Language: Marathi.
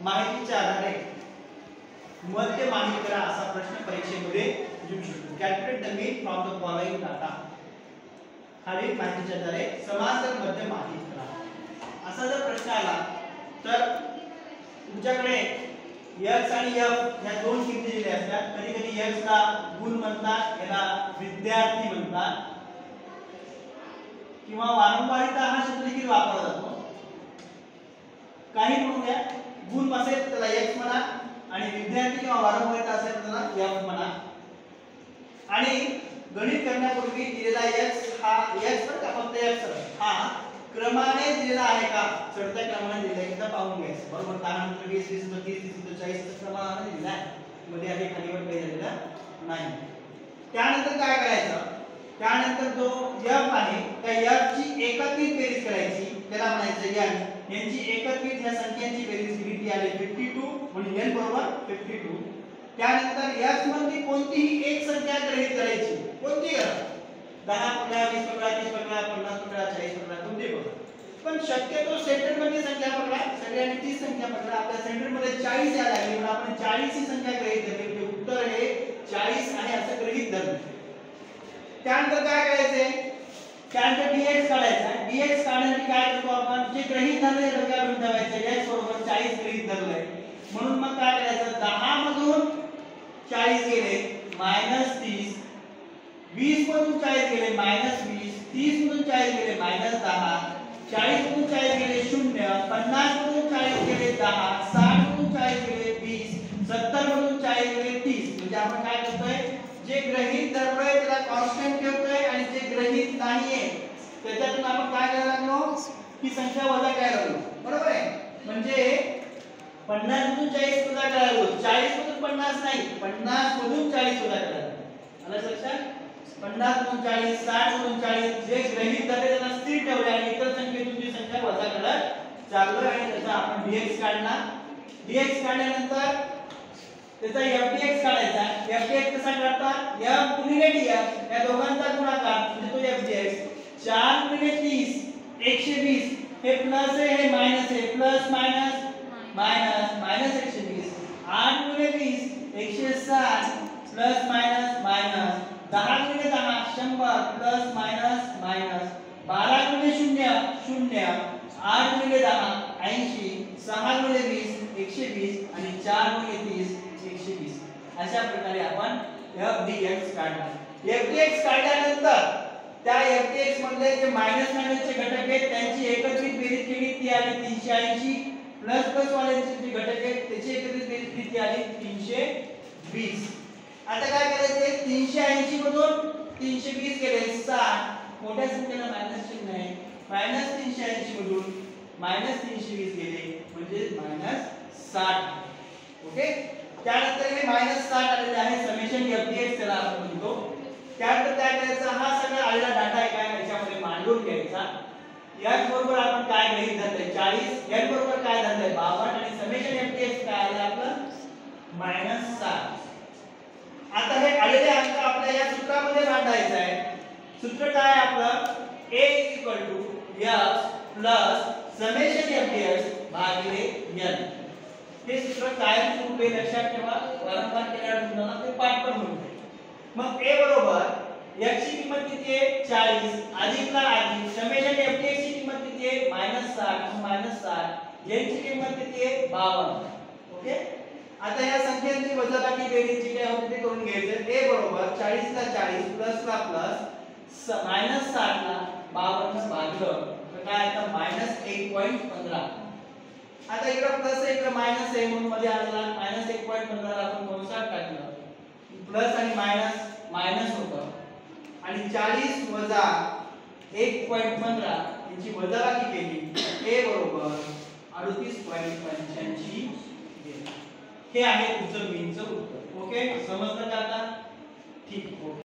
माहितीच्या आधारे मध्य माहित करा असा प्रश्न परीक्षेमध्ये येऊ शकतो. Calculate the mean from the following data. खालील माहितीच्या आधारे समांतर मध्य माहित करा असा जर प्रश्न आला तर तुमच्याकडे x आणि f या दोन किमती दिल्या असतात. कधी कधी x ला गुण म्हणतात, याला विद्यार्थी म्हणतात किंवा वारंवारिता हा शब्द देखील वापरला जातो. काही म्हणूया गुण असेल त्याला x म्हणा आणि विद्यार्थी किंवा वारंवारिता असेल त्याला f म्हणा. आणि गणित करण्यापूर्वी दिलेला x हा x वर का फक्त x हा क्रमाने दिलेला आहे का, चढत्या क्रमाने दिलेला आहे एकदा पाहून घ्यायचं. बरोबर. 10 नंतर 20, 20 नंतर 30, 30 नंतर 40 असा क्रमाने दिलेला आहे. मध्ये आधी खालीवर काही झालेलं नाही. त्यानंतर काय करायचं, त्यानंतर जो f आहे त्या f ची एकत्रित बेरीज करायची. त्याला म्हणायचं n. यांची एकत्रित ह्या संख्यांची बेरीज केली ती आली 52 म्हणजे n बरोबर 52. त्यानंतर f मध्ये कोणतीही एक संख्या गृहीत करायची. कोणती करा, 10 पकडा, 20 पकडा, 30 पकडा, 50 पकडा, 40 पकडा, कोणती पकडा. पण शक्यतो सेंटर मध्ये संख्या पकडा. सगळ्यांनी 30 संख्या पकडा. आपल्या सेंटर मध्ये 40 यायला लागली म्हणून आपण 40 ही संख्या गृहीत धरली. म्हणजे उत्तर हे 40 आहे असं गृहीत धरलं. त्यानंतर काय करायचंय, त्यानंतर dx काढायचा. dx काढण्यासाठी काय करतो आपण, जे गृहीत धरले डोक्यावर घेऊन ठेवायचं. x बरोबर 40 गृहीत धरलंय म्हणून मग काय करायचं, 10 मधून 40 गेले -30, 20 मधून 40 गेले -20, 30 मधून 40 गेले -10, 40 मधून 40 गेले 0, 50 मधून 40 गेले 10, 60 मधून 40 गेले 20, 70 मधून 40 गेले 30. म्हणजे आपण काय करतोय, जे गृहीत धरलोय त्याला कॉन्स्टंट ठेवतोय आणि जे गृहीत नाहीये त्याच्यातून आपण काय करायला लागलो, ही संख्या वजा करायला लागलो. बरोबर आहे. म्हणजे 50 मधून 40 वजा करायला लागलो. 40 मधून 50 नाही, 50 मधून 40 वजा करायला लागलो. आलं लक्षात. 50 मधून 40, 60 मधून 40 जे गृहीत धरले त्यांना स्थिर ठेवले आणि इतर संख्येतून जी संख्या वजा करत चाललो आणि त्याचा आपण dx काढला. dx काढल्यानंतर त्याचा fdx काढायचा. fdx कसा काढतात, f गुणिले dx या दोघांचा गुणाकार म्हणजे तो fdx. 4 गुणिले 30 120 हे प्लस आहे हे मायनस आहे, प्लस मायनस मायनस मायनस 120. 8 गुणिले 20 160 प्लस मायनस मायनस. 10 गुणिले 10 100 प्लस मायनस मायनस. 12 गुणिले 0 0. 8 गुणिले 10 80. 6 गुणिले 20 120 आणि 4 गुणिले 30 120. अशा प्रकारे आपण fdx काढला. fdx काढल्यानंतर त्या fdx मधले जे मायनस मायनसचे घटक आहेत त्यांची एकत्रित बेरीज केली ती आली 380. प्लस प्लस वाल्यांचे जे घटक आहेत त्याची एकत्रित बेरीज केली ती आली 320. आता काय करायचंय, 380 मधून 320 गेले 60. मोठ्या संख्येला मायनस चिन्ह आहे. -380 मधून -320 गेले म्हणजे -60. ओके. त्यानंतर हे -60 आलेले आहे. समेशन fdx त्याला आपण म्हणतो. त्यानंतर काय करायचं, हा सगळा आलेला डाटा एका याच्यामध्ये मांडून घ्यायचा. x बरोबर आपण काय गृहीत धरले 40, n बरोबर काय धरले 52 आणि समेशन fdx काय आले आपलं -60. आता हे आलेले अंक आपल्या या सूत्रामध्ये मांडायचं आहे. सूत्र काय आपलं, a x समेशन fdx भागिले n. हे सूत्र कायम स्वरूपी लक्षात ठेवा. वारंवार केल्यावर तुम्हाला ते पाठ पण होईल. मग a बरोबर x ची किंमत किती आहे 40 अधिकला अधिक समेशन fdx ची किंमत किती आहे -60 -60. n ची किंमत किती आहे 52. ओके. आता या संख्यांची वजाबाकी बेरीज जी काय होते ते करून घ्यायचं. a बरोबर 40 ला 40 प्लस ला प्लस -60 ला 52 भागलं तर काय आता -1.15. आता इकडे प्लस आहे इकडे मायनस आहे म्हणून मध्ये आला -1.15 ला आपण कंसात टाकलं. प्लस आणि मायनस मायनस होतं आणि 40 वजा 1.15 यांची वजाबाकी केली. a बरोबर 38.85. हे आहे तुमचं मीनचं उत्तर. ओके. समजलं का आता? ठीक. ओके.